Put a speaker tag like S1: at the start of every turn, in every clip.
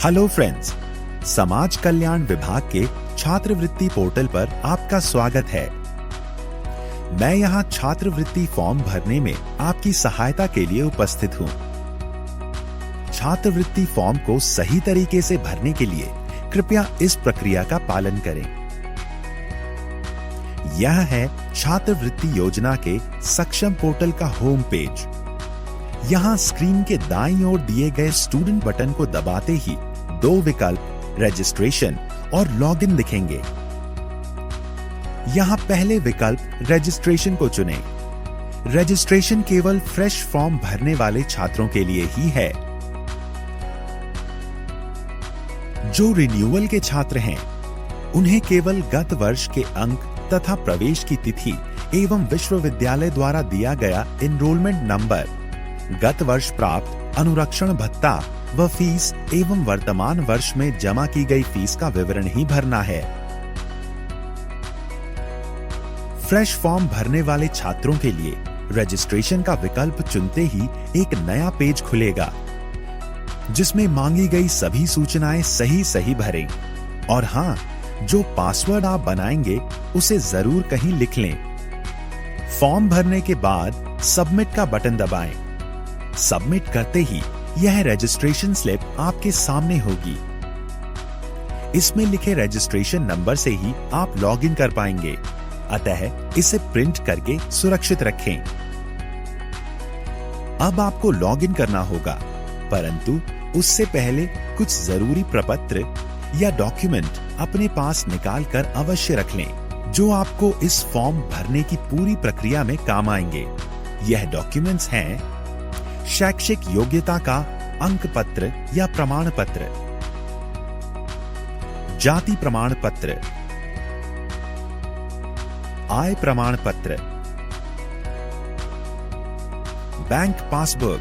S1: Hello friends, समाज कल्याण विभाग के छात्रवृत्ति पोर्टल पर आपका स्वागत है। मैं यहाँ छात्रवृत्ति फॉर्म भरने में आपकी सहायता के लिए उपस्थित हूँ। छात्रवृत्ति फॉर्म को सही तरीके से भरने के लिए कृपया इस प्रक्रिया का पालन करें। यह है छात्रवृत्ति योजना के सक्षम पोर्टल का होम पेज। यहाँ स्क्रीन के दाईं ओर दिए गए स्टूडेंट बटन को दबाते ही दो विकल्प रजिस्ट्रेशन और लॉगिन दिखेंगे। यहाँ पहले विकल्प रजिस्ट्रेशन को चुनें। रजिस्ट्रेशन केवल फ्रेश फॉर्म भरने वाले छात्रों के लिए ही है। जो रिन्यूअल के छात्र हैं, उन्हें केवल गत वर्ष के अंक तथा प्रवेश की तिथि एवं विश्वविद्यालय द्वारा दिया गया एनरोलमेंट नंबर, गत वर्ष प्राप्त अनुरक्षण भत्ता व फीस एवं वर्तमान वर्ष में जमा की गई फीस का विवरण ही भरना है। फ्रेश फॉर्म भरने वाले छात्रों के लिए रजिस्ट्रेशन का विकल्प चुनते ही एक नया पेज खुलेगा, जिसमें मांगी गई सभी सूचनाएं सही भरें। और हाँ, जो पासवर्ड आप बनाएंगे उसे जरूर कहीं लिख लें। फॉर्म भरने के बाद सबमिट का बटन दबाएं। सबमिट करते ही यह रजिस्ट्रेशन स्लिप आपके सामने होगी। इसमें लिखे रजिस्ट्रेशन नंबर से ही आप लॉगिन कर पाएंगे, अतः इसे प्रिंट करके सुरक्षित रखें। अब आपको लॉगिन करना होगा, परंतु उससे पहले कुछ जरूरी प्रपत्र या डॉक्यूमेंट अपने पास निकाल कर अवश्य रख लें, जो आपको इस फॉर्म भरने की पूरी प्रक्रिया में काम आएंगे। यह डॉक्यूमेंट्स हैं शैक्षिक योग्यता का अंक पत्र या प्रमाण पत्र, जाति प्रमाण पत्र, आय प्रमाण पत्र, बैंक पासबुक,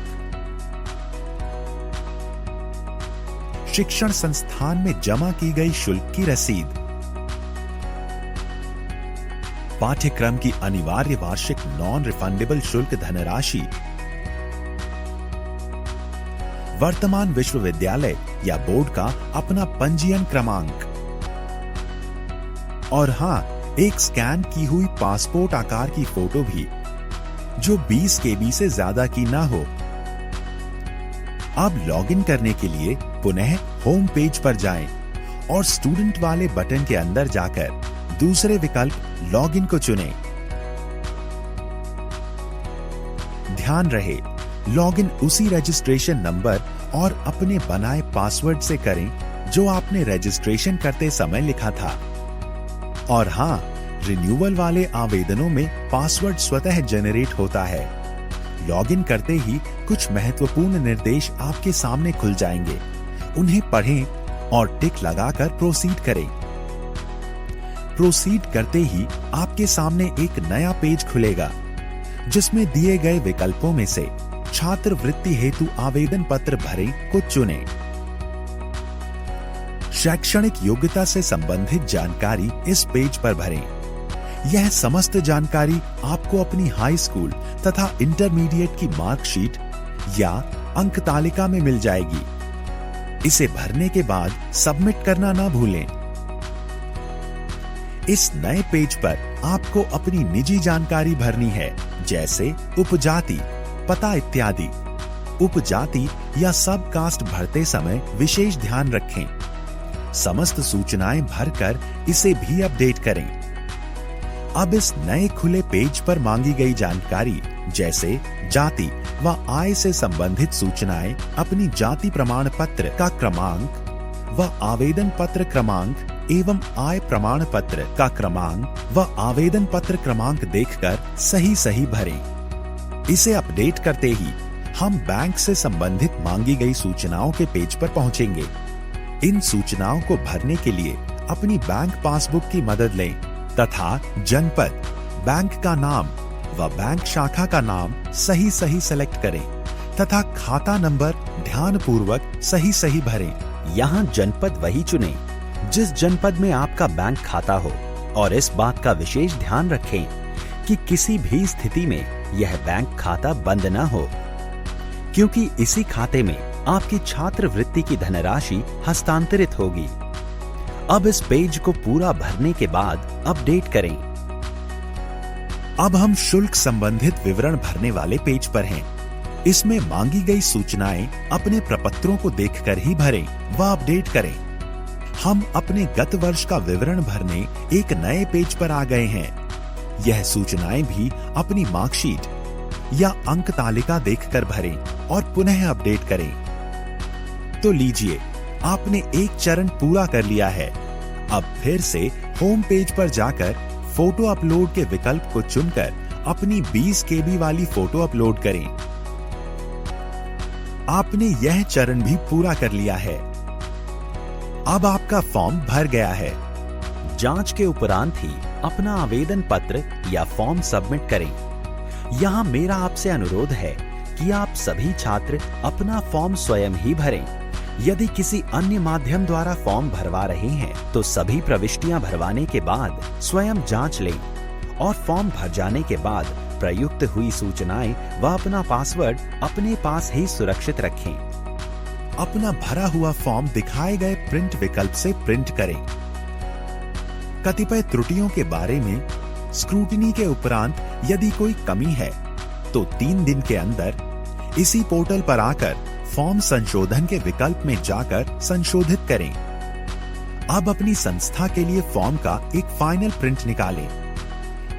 S1: शिक्षण संस्थान में जमा की गई शुल्क की रसीद, पाठ्यक्रम की अनिवार्य वार्षिक नॉन रिफंडेबल शुल्क धनराशि, वर्तमान विश्वविद्यालय या बोर्ड का अपना पंजीयन क्रमांक, और हाँ, एक स्कैन की हुई पासपोर्ट आकार की फोटो भी, जो 20 KB से ज्यादा की ना हो। अब लॉगिन करने के लिए पुनः होम पेज पर जाएं और स्टूडेंट वाले बटन के अंदर जाकर दूसरे विकल्प लॉगिन को चुनें। ध्यान रहे, लॉगिन उसी रजिस्ट्रेशन नंबर और अपने बनाए पासवर्ड से करें जो आपने रजिस्ट्रेशन करते समय लिखा था। और हाँ, रिन्यूअल वाले आवेदनों में पासवर्ड स्वतः जनरेट होता है। लॉगिन करते ही कुछ महत्वपूर्ण निर्देश आपके सामने खुल जाएंगे। उन्हें पढ़ें और टिक लगाकर प्रोसीड करें। प्रोसीड करते ही आपके सामने एक नया पेज खुलेगा, जिसमें दिए गए विकल्पों में से छात्रवृत्ति हेतु आवेदन पत्र भरें को चुनें। शैक्षणिक योग्यता से संबंधित जानकारी इस पेज पर भरें। यह समस्त जानकारी आपको अपनी हाई स्कूल तथा इंटरमीडिएट की मार्कशीट या अंक तालिका में मिल जाएगी। इसे भरने के बाद सबमिट करना ना भूलें। इस नए पेज पर आपको अपनी निजी जानकारी भरनी है, जैसे उपजाति, पता इत्यादि। उपजाति या सब कास्ट भरते समय विशेष ध्यान रखें। समस्त सूचनाएं भरकर इसे भी अपडेट करें। अब इस नए खुले पेज पर मांगी गई जानकारी, जैसे जाति व आय से संबंधित सूचनाएं, अपनी जाति प्रमाण पत्र का क्रमांक व आवेदन पत्र क्रमांक एवं आय प्रमाण पत्र का क्रमांक व आवेदन पत्र क्रमांक देखकर सही भरें। इसे अपडेट करते ही हम बैंक से संबंधित मांगी गई सूचनाओं के पेज पर पहुंचेंगे। इन सूचनाओं को भरने के लिए अपनी बैंक पासबुक की मदद लें तथा जनपद, बैंक का नाम व बैंक शाखा का नाम सही सेलेक्ट करें तथा खाता नंबर ध्यानपूर्वक सही भरें।
S2: यहाँ जनपद वही चुनें जिस जनपद में आपका बैंक खाता हो, और इस बात का विशेष ध्यान रखें कि किसी भी स्थिति में यह बैंक खाता बंद न हो, क्योंकि इसी खाते में आपकी छात्रवृत्ति की धनराशि हस्तांतरित होगी। अब इस पेज को पूरा भरने के बाद अपडेट करें।
S1: अब हम शुल्क संबंधित विवरण भरने वाले पेज पर हैं। इसमें मांगी गई सूचनाएं अपने प्रपत्रों को देखकर ही भरें व अपडेट करें। हम अपने गत वर्ष का विवरण भरने एक नए पेज पर आ गए हैं। यह सूचनाएं भी अपनी मार्कशीट या अंक तालिका देखकर भरें और पुनः अपडेट करें। तो लीजिए, आपने एक चरण पूरा कर लिया है। अब फिर से होम पेज पर जाकर फोटो अपलोड के विकल्प को चुनकर अपनी 20 KB वाली फोटो अपलोड करें। आपने यह चरण भी पूरा कर लिया है। अब आपका फॉर्म भर गया है।
S2: जांच के उपरांत ही अपना आवेदन पत्र या फॉर्म सबमिट करें। यहाँ मेरा आपसे अनुरोध है कि आप सभी छात्र अपना फॉर्म स्वयं ही भरें। यदि किसी अन्य माध्यम द्वारा फॉर्म भरवा रहे हैं तो सभी प्रविष्टियां भरवाने के बाद स्वयं जांच लें और फॉर्म भर जाने के बाद प्रयुक्त हुई सूचनाएं व अपना पासवर्ड अपने पास ही सुरक्षित रखें।
S1: अपना भरा हुआ फॉर्म दिखाए गए प्रिंट विकल्प से प्रिंट करें। कतिपय त्रुटियों के बारे में स्क्रूटिनी के उपरांत यदि कोई कमी है तो 3 दिन के अंदर इसी पोर्टल पर आकर फॉर्म संशोधन के विकल्प में जाकर संशोधित करें। अब अपनी संस्था के लिए फॉर्म का एक फाइनल प्रिंट निकालें।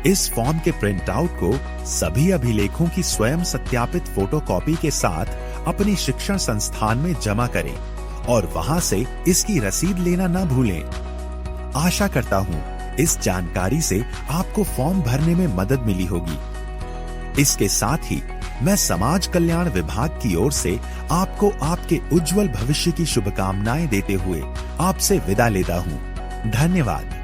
S1: इस फॉर्म के प्रिंट आउट को सभी अभिलेखों की स्वयं सत्यापित फोटोकॉपी के साथ अपने शिक्षण संस्थान में जमा करें और वहां से इसकी रसीद लेना न भूलें। आशा करता हूं इस जानकारी से आपको फॉर्म भरने में मदद मिली होगी। इसके साथ ही मैं समाज कल्याण विभाग की ओर से आपको आपके उज्जवल भविष्य की शुभकामनाएं देते हुए आपसे विदा लेता हूं। धन्यवाद।